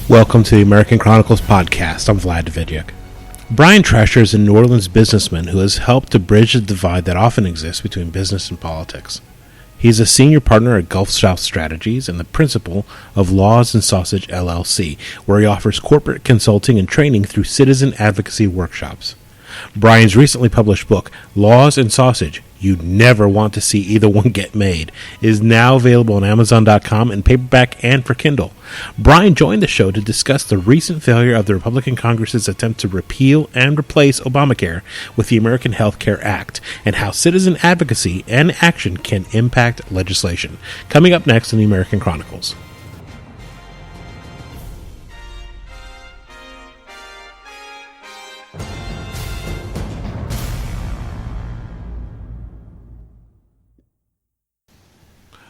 Welcome to the American Chronicles podcast. I'm Vlad Davidiuk. Brian Trascher is a New Orleans businessman who has helped to bridge the divide that often exists between business and politics. He's a senior partner at Gulf South Strategies and the principal of Laws and Sausage LLC, where he offers corporate consulting and training through citizen advocacy workshops. Brian's recently published book, Laws and Sausage, You Never Want to See Either One Get Made, is now available on Amazon.com in paperback and for Kindle. Brian joined the show to discuss the recent failure of the Republican Congress's attempt to repeal and replace Obamacare with the American Health Care Act, and how citizen advocacy and action can impact legislation. Coming up next in the American Chronicles.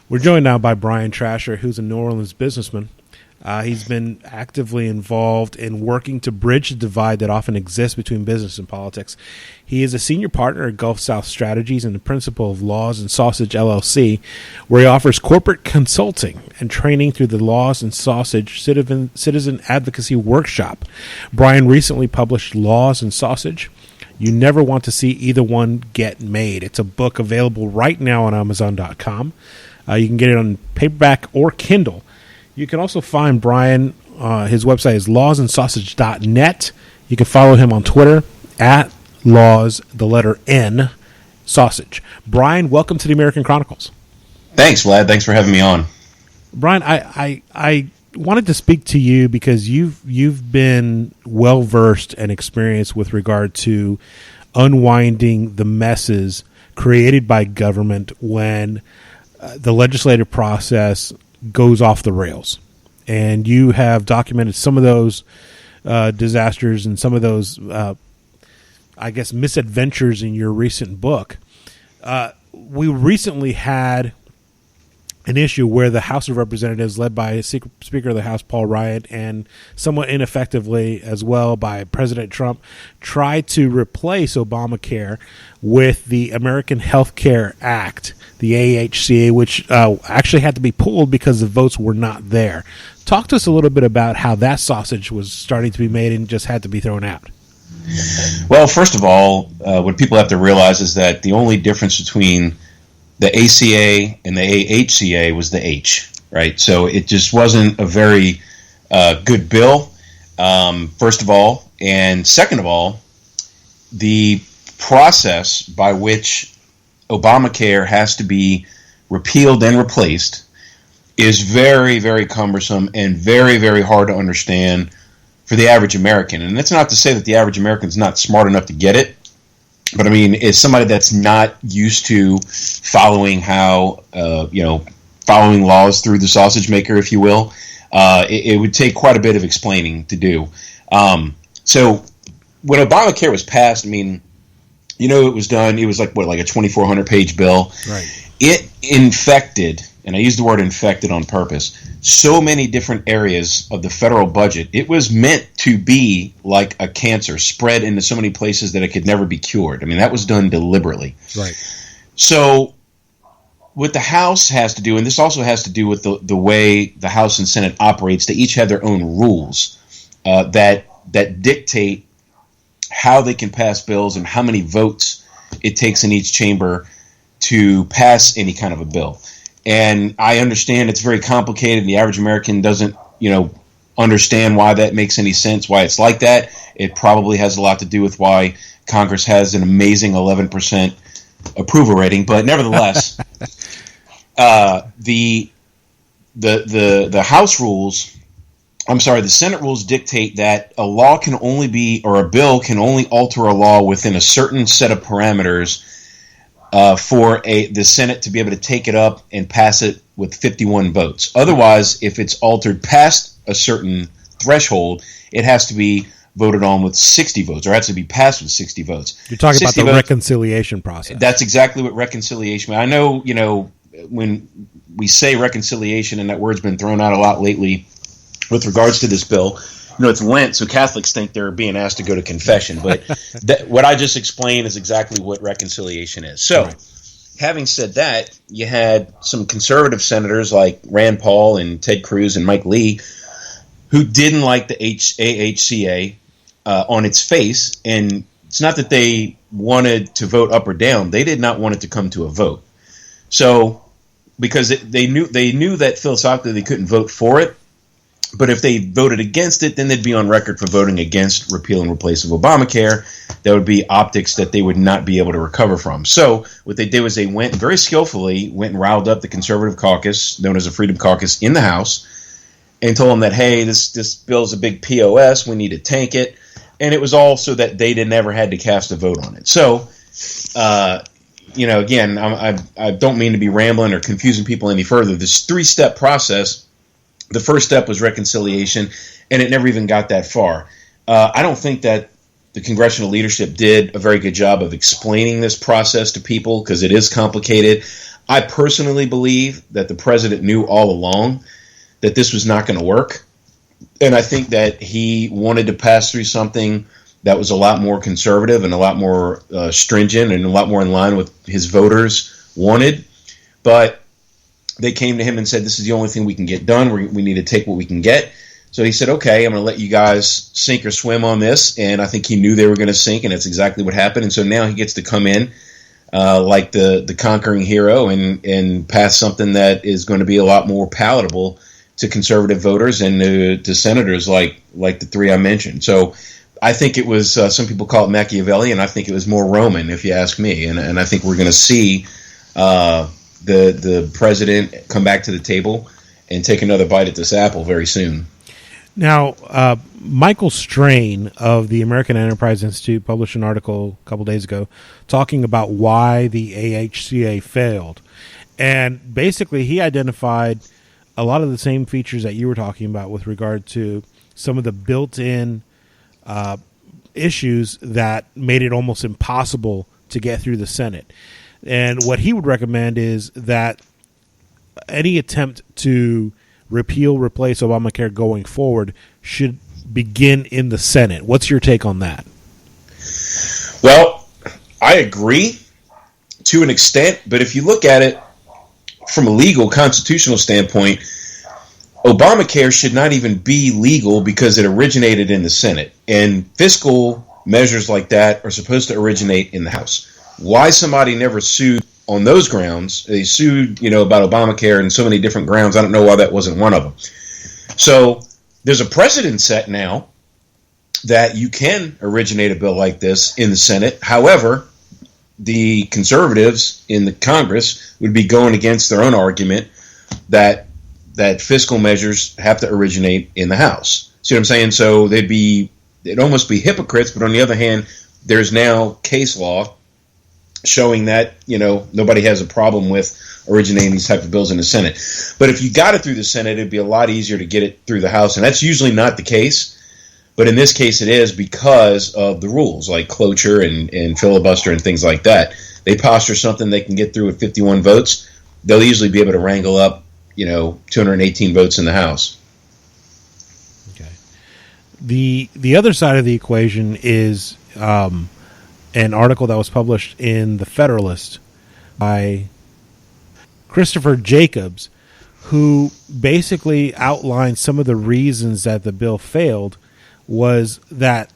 We're joined now by Brian Trascher, who's a New Orleans businessman. He's been actively involved in working to bridge the divide that often exists between business and politics. He is a senior partner at Gulf South Strategies and the principal of Laws and Sausage LLC, where he offers corporate consulting and training through the Laws and Sausage Citizen Advocacy Workshop. Brian recently published Laws and Sausage. You Never Want to See Either One Get Made. It's a book available right now on Amazon.com. You can get it on paperback or Kindle. You can also find Brian. His website is lawsandsausage.net. You can follow him on Twitter at laws, the letter N, sausage. Brian, welcome to the American Chronicles. Thanks, Vlad. Thanks for having me on. Brian, I wanted to speak to you because you've been well versed and experienced with regard to unwinding the messes created by government when the legislative process goes off the rails. And you have documented some of those disasters and some of those, misadventures in your recent book. We recently had an issue where the House of Representatives, led by Speaker of the House Paul Ryan, and somewhat ineffectively as well by President Trump, tried to replace Obamacare with the American Health Care Act, the AHCA, which actually had to be pulled because the votes were not there. Talk to us a little bit about how that sausage was starting to be made and just had to be thrown out. Well, first of all, what people have to realize is that the only difference between the ACA and the AHCA was the H, right? So it just wasn't a very good bill, first of all. And second of all, the process by which Obamacare has to be repealed and replaced is very, very cumbersome and very, very hard to understand for the average American. And that's not to say that the average American is not smart enough to get it. But I mean, as somebody that's not used to following following laws through the sausage maker, if you will, it would take quite a bit of explaining to do. So when Obamacare was passed, I mean, it was done. It was like a 2,400 page bill. Right. It infected, and I use the word infected on purpose, so many different areas of the federal budget. It was meant to be like a cancer spread into so many places that it could never be cured. I mean, that was done deliberately. Right. So what the House has to do, and this also has to do with the way the House and Senate operates, they each have their own rules that dictate how they can pass bills and how many votes it takes in each chamber to pass any kind of a bill. And I understand it's very complicated. The average American doesn't, understand why that makes any sense, why it's like that. It probably has a lot to do with why Congress has an amazing 11% approval rating. But nevertheless, the House rules, the Senate rules dictate that a law can only be, or a bill can only alter a law within a certain set of parameters for the Senate to be able to take it up and pass it with 51 votes. Otherwise, if it's altered past a certain threshold, it has to be voted on with 60 votes, or has to be passed with 60 votes. You're talking about the reconciliation process. That's exactly what reconciliation. I know, when we say reconciliation, and that word's been thrown out a lot lately with regards to this bill, it's Lent, so Catholics think they're being asked to go to confession. But what I just explained is exactly what reconciliation is. So, having said that, you had some conservative senators like Rand Paul and Ted Cruz and Mike Lee who didn't like the AHCA on its face, and it's not that they wanted to vote up or down. They did not want it to come to a vote. So, because they knew that philosophically they couldn't vote for it, but if they voted against it, then they'd be on record for voting against repeal and replace of Obamacare. That would be optics that they would not be able to recover from. So what they did was they went very skillfully, went and riled up the conservative caucus, known as the Freedom Caucus, in the House, and told them that, hey, this bill's a big POS, we need to tank it. And it was all so that they never had to cast a vote on it. So, again, I don't mean to be rambling or confusing people any further. This 3-step process, the first step was reconciliation, and it never even got that far. I don't think that the congressional leadership did a very good job of explaining this process to people because it is complicated. I personally believe that the president knew all along that this was not going to work. And I think that he wanted to pass through something that was a lot more conservative and a lot more stringent and a lot more in line with his voters wanted. But they came to him and said, this is the only thing we can get done. We need to take what we can get. So he said, okay, I'm going to let you guys sink or swim on this. And I think he knew they were going to sink, and that's exactly what happened. And so now he gets to come in like the conquering hero and pass something that is going to be a lot more palatable to conservative voters and to senators like the three I mentioned. So I think it was, some people call it Machiavellian. I think it was more Roman, if you ask me. And I think we're going to see the president come back to the table and take another bite at this apple very soon. Now, Michael Strain of the American Enterprise Institute published an article a couple days ago talking about why the AHCA failed. And basically he identified a lot of the same features that you were talking about with regard to some of the built-in issues that made it almost impossible to get through the Senate. And what he would recommend is that any attempt to repeal, replace Obamacare going forward should begin in the Senate. What's your take on that? Well, I agree to an extent, but if you look at it from a legal, constitutional standpoint, Obamacare should not even be legal because it originated in the Senate. And fiscal measures like that are supposed to originate in the House. Why somebody never sued on those grounds? They sued, about Obamacare and so many different grounds. I don't know why that wasn't one of them. So there's a precedent set now that you can originate a bill like this in the Senate. However, the conservatives in the Congress would be going against their own argument that fiscal measures have to originate in the House. See what I'm saying? So they'd almost be hypocrites, but on the other hand, there's now case law showing that, nobody has a problem with originating these type of bills in the Senate. But if you got it through the Senate, it'd be a lot easier to get it through the House, and that's usually not the case. But in this case, it is because of the rules like cloture and filibuster and things like that. They posture something they can get through with 51 votes. They'll usually be able to wrangle up, 218 votes in the House. Okay. The other side of the equation is an article that was published in The Federalist by Christopher Jacobs, who basically outlined some of the reasons that the bill failed. Was that,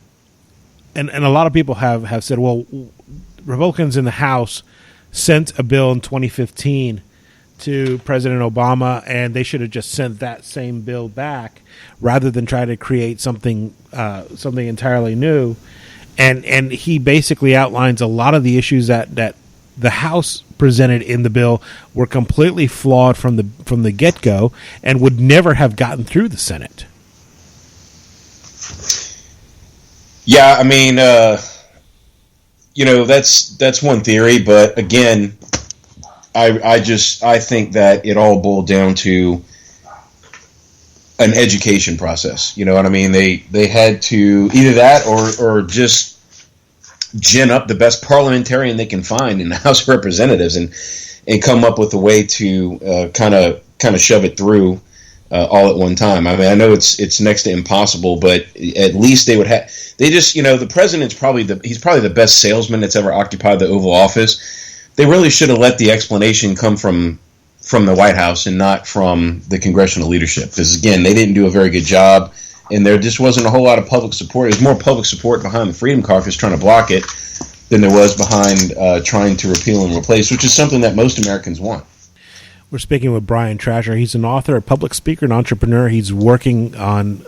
and a lot of people have said, well, Republicans in the House sent a bill in 2015 to President Obama, and they should have just sent that same bill back rather than try to create something entirely new. And he basically outlines a lot of the issues that the House presented in the bill were completely flawed from the get-go and would never have gotten through the Senate. Yeah, I mean, that's one theory, but again, I think that it all boiled down to an education process. You know what I mean? They had to either that or just gin up the best parliamentarian they can find in the House of Representatives and come up with a way to kind of shove it through. All at one time. I mean, I know it's next to impossible, but at least they would have. They just, the president's he's probably the best salesman that's ever occupied the Oval Office. They really should have let the explanation come from the White House and not from the congressional leadership, because again, they didn't do a very good job and there just wasn't a whole lot of public support. There's more public support behind the Freedom Caucus trying to block it than there was behind trying to repeal and replace, which is something that most Americans want. We're speaking with Brian Trascher. He's an author, a public speaker, and entrepreneur. He's working on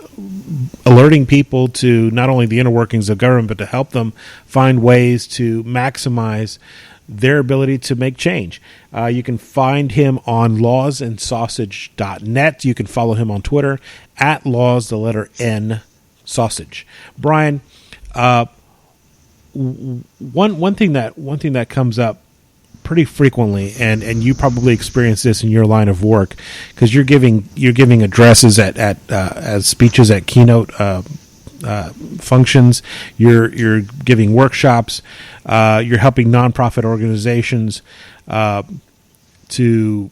alerting people to not only the inner workings of government, but to help them find ways to maximize their ability to make change. You can find him on lawsandsausage.net. You can follow him on Twitter at laws, the letter N, sausage. Brian, one thing that comes up pretty frequently, and you probably experience this in your line of work, because you're giving addresses at as speeches at keynote functions. You're giving workshops. You're helping nonprofit organizations to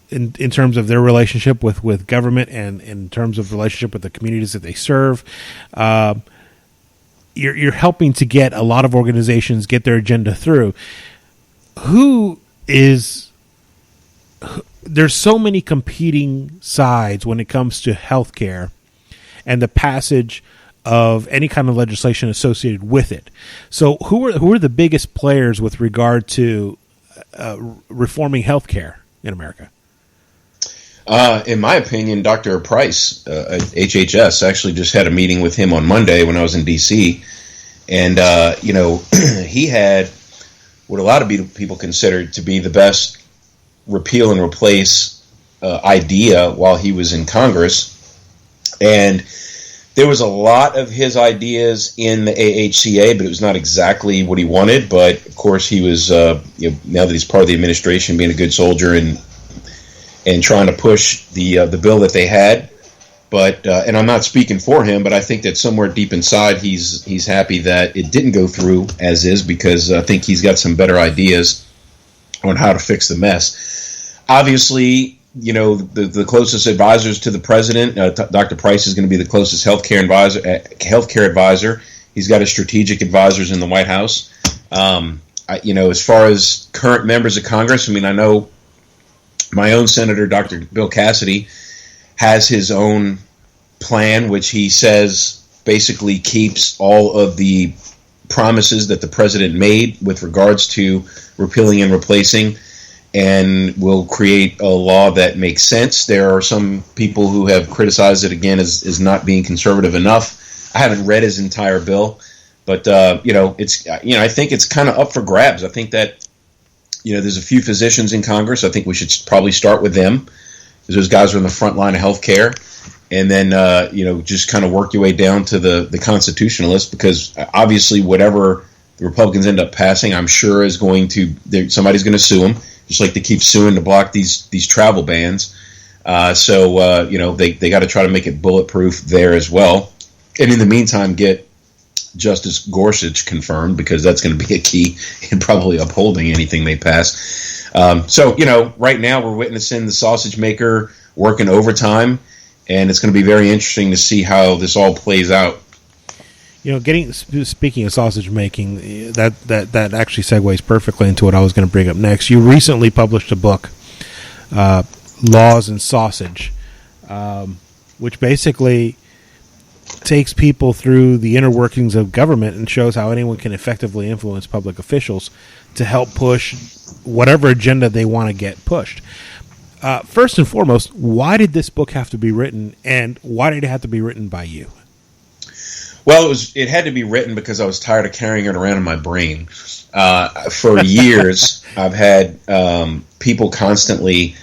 in terms of their relationship with government and in terms of relationship with the communities that they serve. You're helping to get a lot of organizations get their agenda through. There's so many competing sides when it comes to healthcare and the passage of any kind of legislation associated with it. So who are the biggest players with regard to reforming healthcare in America? In my opinion, Dr. Price at HHS, actually just had a meeting with him on Monday when I was in D.C., and he had what a lot of people considered to be the best repeal and replace idea while he was in Congress. And there was a lot of his ideas in the AHCA, but it was not exactly what he wanted. But of course, he was now that he's part of the administration, being a good soldier and trying to push the bill that they had. But and I'm not speaking for him, but I think that somewhere deep inside, he's happy that it didn't go through as is, because I think he's got some better ideas on how to fix the mess. Obviously, the closest advisors to the president, Dr. Price is going to be the closest healthcare advisor. He's got his strategic advisors in the White House. As far as current members of Congress, I know my own senator, Dr. Bill Cassidy, has his own plan, which he says basically keeps all of the promises that the president made with regards to repealing and replacing, and will create a law that makes sense. There are some people who have criticized it again as not being conservative enough. I haven't read his entire bill, but it's I think it's kind of up for grabs. I think that there's a few physicians in Congress. I think we should probably start with them, because those guys are in the front line of healthcare, and then just kind of work your way down to the constitutionalists, because obviously whatever the Republicans end up passing, I'm sure is somebody's going to sue them, just like they keep suing to block these travel bans. So they got to try to make it bulletproof there as well, and in the meantime get Justice Gorsuch confirmed, because that's going to be a key in probably upholding anything they pass. Right now we're witnessing the sausage maker working overtime, and it's going to be very interesting to see how this all plays out. Speaking of sausage making, that actually segues perfectly into what I was going to bring up next. You recently published a book, Laws and Sausage, which basically takes people through the inner workings of government and shows how anyone can effectively influence public officials to help push whatever agenda they want to get pushed. First and foremost, why did this book have to be written, and why did it have to be written by you? Well, it had to be written because I was tired of carrying it around in my brain. For years, I've had people constantly,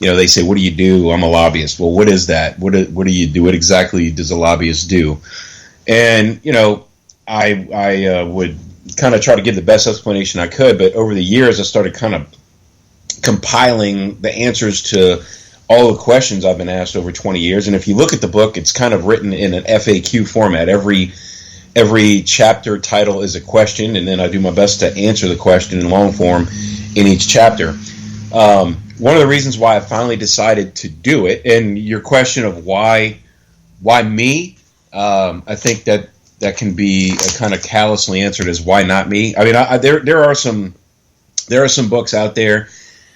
they say, "What do you do?" I'm a lobbyist. Well, what is that? What do you do? What exactly does a lobbyist do? And I would kind of try to give the best explanation I could, but over the years, I started kind of compiling the answers to all the questions I've been asked over 20 years. And if you look at the book, it's kind of written in an FAQ format. Every chapter title is a question, and then I do my best to answer the question in long form in each chapter. One of the reasons why I finally decided to do it, and your question of why me, I think that can be kind of callously answered as why not me. I mean, there are some books out there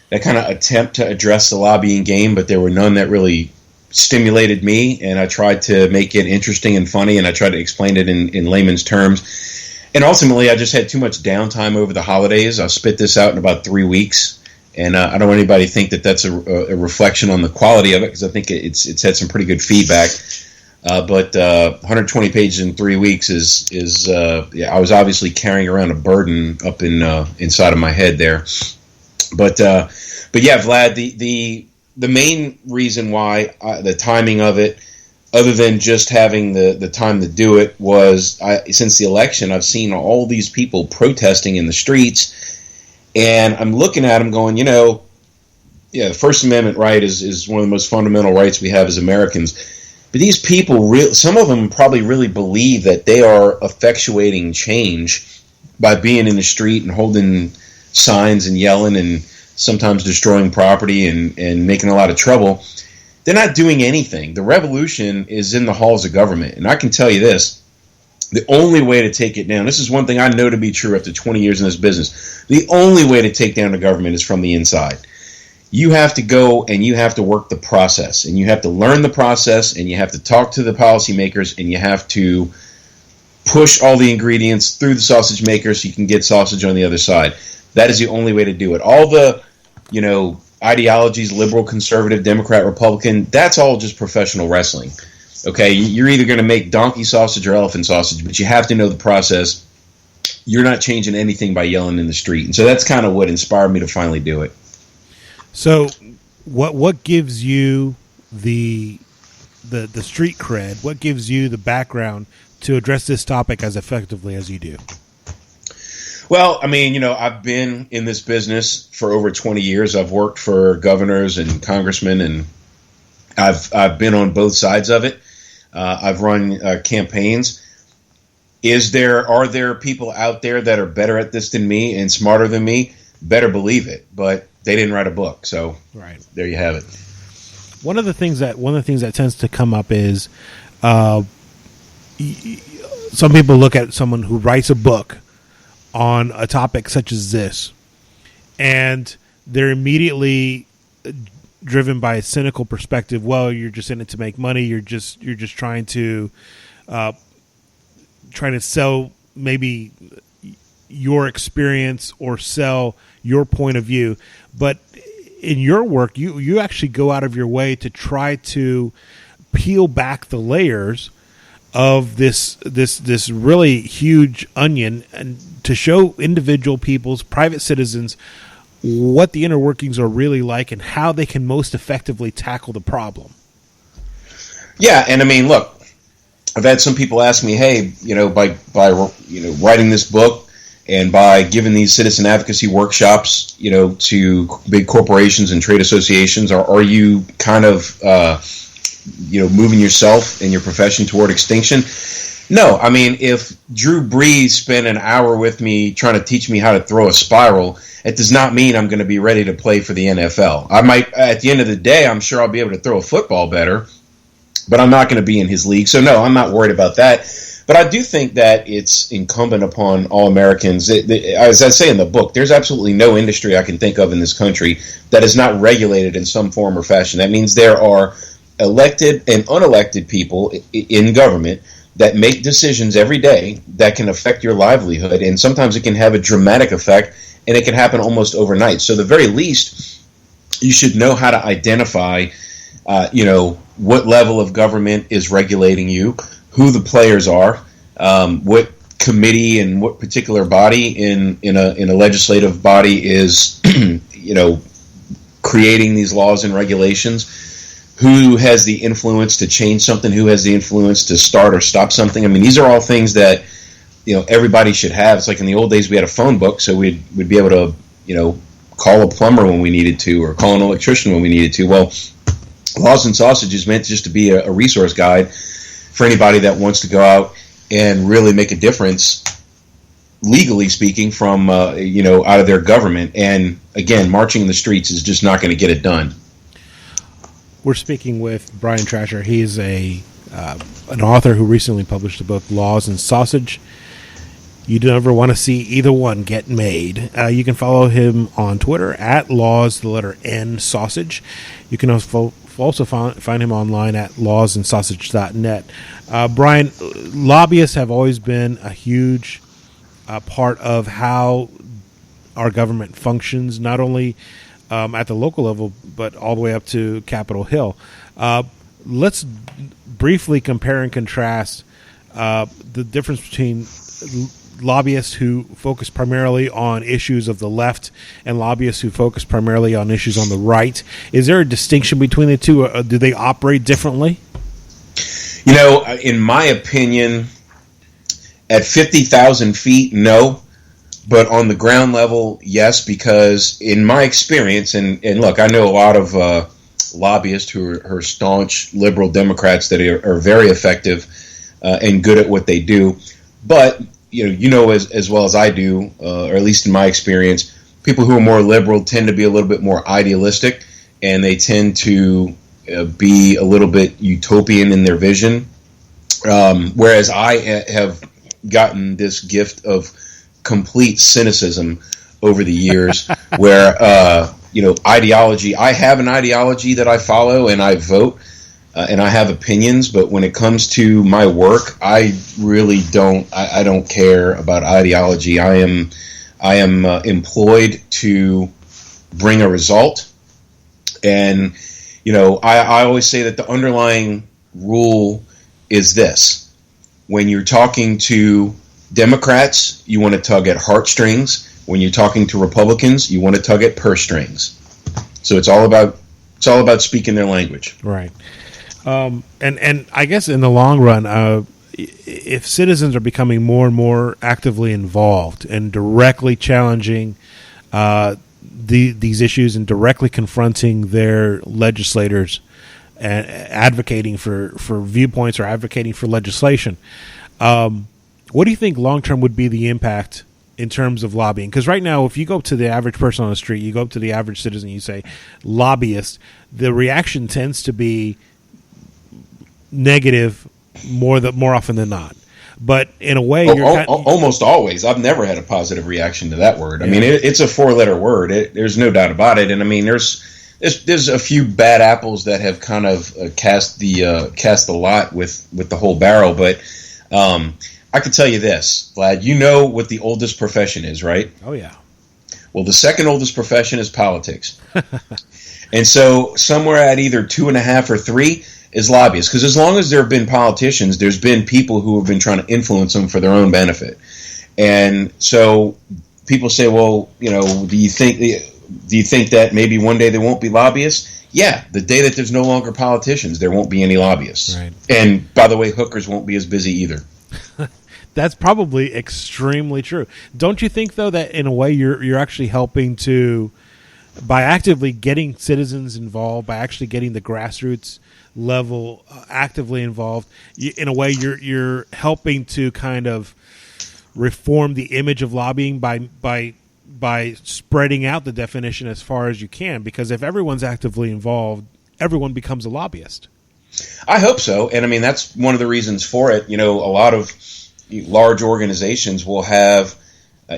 that kind of attempt to address the lobbying game, but there were none that really stimulated me, and I tried to make it interesting and funny, and I tried to explain it in layman's terms. And ultimately, I just had too much downtime over the holidays. I'll spit this out in about 3 weeks, and I don't want anybody to think that that's a reflection on the quality of it, because I think it's had some pretty good feedback. But 120 pages in 3 weeks is I was obviously carrying around a burden up inside of my head there. But yeah, Vlad, the main reason why the timing of it, other than just having the time to do it, was since the election, I've seen all these people protesting in the streets, and I'm looking at them going, the First Amendment right is one of the most fundamental rights we have as Americans. But these people, some of them probably really believe that they are effectuating change by being in the street and holding signs and yelling and sometimes destroying property and making a lot of trouble. They're not doing anything. The revolution is in the halls of government. And I can tell you this, the only way to take it down, this is one thing I know to be true after 20 years in this business, the only way to take down the government is from the inside. You have to go and you have to work the process, and you have to learn the process, and you have to talk to the policymakers, and you have to push all the ingredients through the sausage maker so you can get sausage on the other side. That is the only way to do it. All the, ideologies, liberal, conservative, Democrat, Republican, that's all just professional wrestling. Okay, you're either going to make donkey sausage or elephant sausage, but you have to know the process. You're not changing anything by yelling in the street. And so that's kind of what inspired me to finally do it. So what gives you the street cred? What gives you the background to address this topic as effectively as you do? Well, I've been in this business for over 20 years. I've worked for governors and congressmen, and I've been on both sides of it. I've run campaigns. Are there people out there that are better at this than me and smarter than me? Better believe it. But they didn't write a book, so right there you have it. One of the things that tends to come up is some people look at someone who writes a book on a topic such as this, and they're immediately driven by a cynical perspective. Well, you're just in it to make money. You're just trying to sell maybe your experience or sell your point of view. But in your work, you actually go out of your way to try to peel back the layers of this really huge onion, and to show individual people's, private citizens, what the inner workings are really like and how they can most effectively tackle the problem. Yeah, and look, I've had some people ask me, hey, by writing this book and by giving these citizen advocacy workshops, to big corporations and trade associations, are you kind of moving yourself and your profession toward extinction? No, if Drew Brees spent an hour with me trying to teach me how to throw a spiral, it does not mean I'm going to be ready to play for the NFL. I might, at the end of the day, I'm sure I'll be able to throw a football better, but I'm not going to be in his league. So no, I'm not worried about that. But I do think that it's incumbent upon all Americans. As I say in the book, there's absolutely no industry I can think of in this country that is not regulated in some form or fashion. That means there are elected and unelected people in government that make decisions every day that can affect your livelihood, and sometimes it can have a dramatic effect, and it can happen almost overnight. So, the very least, you should know how to identify, what level of government is regulating you, who the players are, what committee and what particular body in a legislative body is, creating these laws and regulations. Who has the influence to change something? Who has the influence to start or stop something? These are all things that everybody should have. It's like in the old days we had a phone book, so we'd be able to call a plumber when we needed to, or call an electrician when we needed to. Well, Laws and Sausage is meant just to be a resource guide for anybody that wants to go out and really make a difference, legally speaking, from out of their government. And again, marching in the streets is just not going to get it done. We're speaking with Brian Trascher. He's an author who recently published the book Laws and Sausage. You never want to see either one get made. You can follow him on Twitter at Laws, the letter N, Sausage. You can also also find him online at lawsandsausage.net. Brian, lobbyists have always been a huge part of how our government functions, not only at the local level, but all the way up to Capitol Hill. Let's briefly compare and contrast the difference between lobbyists who focus primarily on issues of the left and lobbyists who focus primarily on issues on the right. Is there a distinction between the two? Or do they operate differently? In my opinion, at 50,000 feet, no. But on the ground level, yes, because in my experience, and look, I know a lot of lobbyists who are staunch liberal Democrats that are very effective and good at what they do. But as well as I do, or at least in my experience, people who are more liberal tend to be a little bit more idealistic, and they tend to be a little bit utopian in their vision. Whereas I have gotten this gift of complete cynicism over the years where, ideology, I have an ideology that I follow and I vote and I have opinions, but when it comes to my work, I really don't care about ideology. I am employed to bring a result. And, I always say that the underlying rule is this: when you're talking to Democrats, you want to tug at heartstrings. When you're talking to Republicans, you want to tug at purse strings. So it's all about speaking their language. Right. And I guess in the long run, if citizens are becoming more and more actively involved and directly challenging these issues and directly confronting their legislators and advocating for viewpoints or advocating for legislation, what do you think long-term would be the impact in terms of lobbying? Because right now, if you go up to the average person on the street, you go up to the average citizen, you say lobbyist, the reaction tends to be negative more often than not. But in a way, almost always. I've never had a positive reaction to that word. Yeah. I mean, it's a four-letter word. There's no doubt about it. And I mean, there's a few bad apples that have kind of cast the lot with the whole barrel. But I can tell you this, Vlad. You know what the oldest profession is, right? Oh yeah. Well, the second oldest profession is politics, and so somewhere at either 2.5 or 3 is lobbyists. Because as long as there have been politicians, there's been people who have been trying to influence them for their own benefit. And so people say, well, do you think that maybe one day there won't be lobbyists? Yeah, the day that there's no longer politicians, there won't be any lobbyists. Right. And by the way, hookers won't be as busy either. That's probably extremely true. Don't you think, though, that in a way you're actually helping to, by actively getting citizens involved, by actually getting the grassroots level actively involved, in a way you're helping to kind of reform the image of lobbying by spreading out the definition as far as you can? Because if everyone's actively involved, everyone becomes a lobbyist. I hope so. And I mean, that's one of the reasons for it. A lot of large organizations will have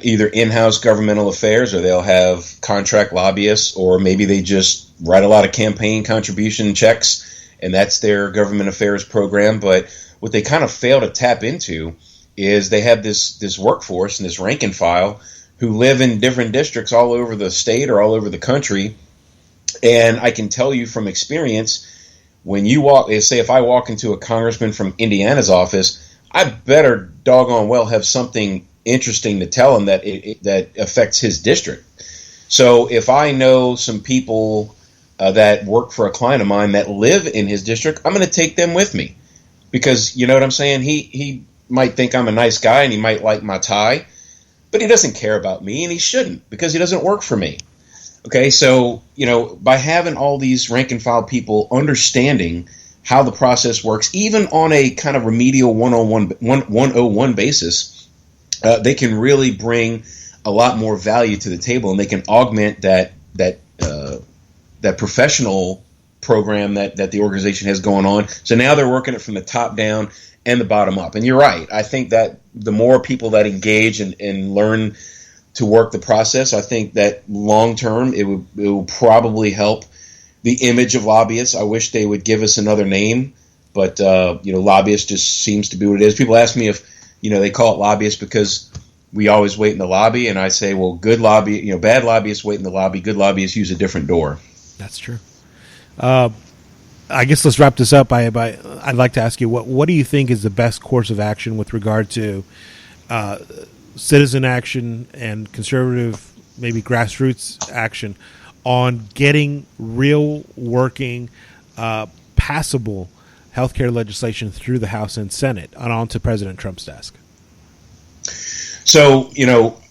either in-house governmental affairs, or they'll have contract lobbyists, or maybe they just write a lot of campaign contribution checks, and that's their government affairs program. But what they kind of fail to tap into is they have this workforce and this rank and file who live in different districts all over the state or all over the country. And I can tell you from experience, when you walk, say if I walk into a congressman from Indiana's office, I better doggone well have something interesting to tell him that affects his district. So if I know some people that work for a client of mine that live in his district, I'm going to take them with me, because you know what I'm saying? He might think I'm a nice guy and he might like my tie, but he doesn't care about me, and he shouldn't, because he doesn't work for me. Okay, so by having all these rank and file people understanding how the process works, even on a kind of remedial 101 basis, they can really bring a lot more value to the table, and they can augment that professional program that the organization has going on. So now they're working it from the top down and the bottom up. And you're right. I think that the more people that engage and learn to work the process, I think that long term it will probably help the image of lobbyists. I wish they would give us another name, but lobbyist just seems to be what it is. People ask me if they call it lobbyist because we always wait in the lobby, and I say, well, good lobby, bad lobbyists wait in the lobby, good lobbyists use a different door. That's true. I guess let's wrap this up. I'd like to ask you, what do you think is the best course of action with regard to citizen action and conservative, maybe grassroots action on getting real working, passable healthcare legislation through the House and Senate and onto President Trump's desk? So,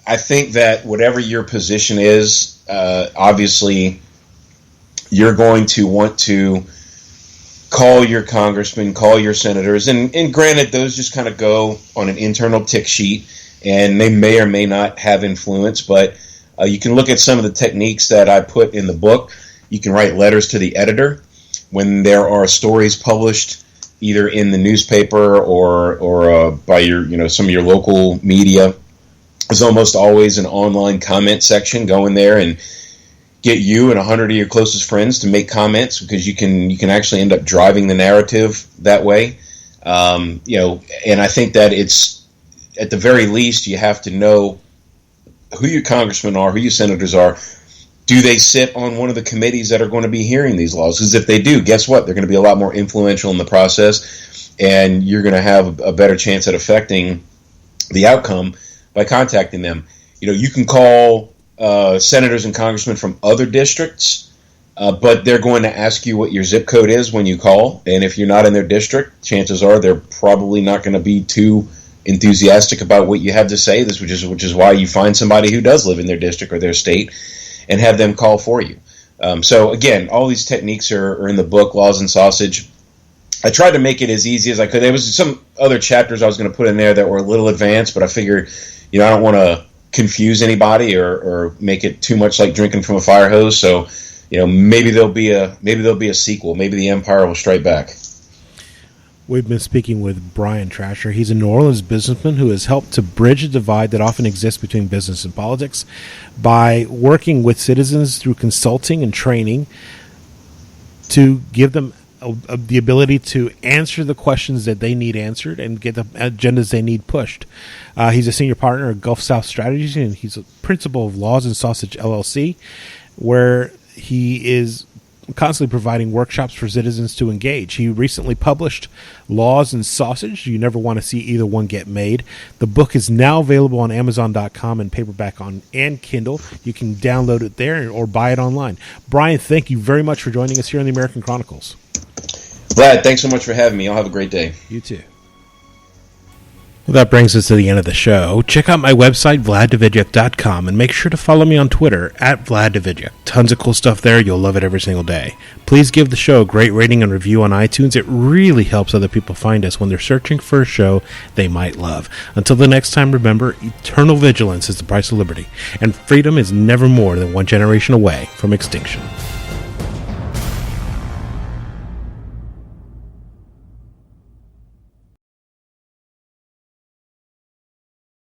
I think that whatever your position is, obviously you're going to want to call your congressmen, call your senators, and granted, those just kind of go on an internal tick sheet, and they may or may not have influence, but you can look at some of the techniques that I put in the book. You can write letters to the editor when there are stories published either in the newspaper or by your some of your local media. There's almost always an online comment section. Go in there and get you and 100 of your closest friends to make comments, because you can actually end up driving the narrative that way. And I think that it's, at the very least, you have to know who your congressmen are, who your senators are. Do they sit on one of the committees that are going to be hearing these laws? Because if they do, guess what? They're going to be a lot more influential in the process, and you're going to have a better chance at affecting the outcome by contacting them. You can call senators and congressmen from other districts, but they're going to ask you what your zip code is when you call, and if you're not in their district, chances are they're probably not going to be too enthusiastic about what you have to say. Which is why you find somebody who does live in their district or their state and have them call for you. So again, all these techniques are in the book, Laws and Sausage. I tried to make it as easy as I could. There was some other chapters I was going to put in there that were a little advanced, but I figured, I don't want to confuse anybody or make it too much like drinking from a fire hose. So, maybe there'll be a sequel. Maybe the Empire will strike back. We've been speaking with Brian Trascher. He's a New Orleans businessman who has helped to bridge a divide that often exists between business and politics by working with citizens through consulting and training to give them the ability to answer the questions that they need answered and get the agendas they need pushed. He's a senior partner at Gulf South Strategies, and he's a principal of Laws and Sausage LLC, where he is constantly providing workshops for citizens to engage. He recently published Laws and Sausage. You never want to see either one get made. The book is now available on Amazon.com and paperback and Kindle. You can download it there or buy it online. Brian, thank you very much for joining us here on the American Chronicles. Vlad, thanks so much for having me. I'll have a great day. You too. Well, that brings us to the end of the show. Check out my website, VladDavidyak.com, and make sure to follow me on Twitter, @VladDavidyak. Tons of cool stuff there. You'll love it every single day. Please give the show a great rating and review on iTunes. It really helps other people find us when they're searching for a show they might love. Until the next time, remember, eternal vigilance is the price of liberty, and freedom is never more than one generation away from extinction.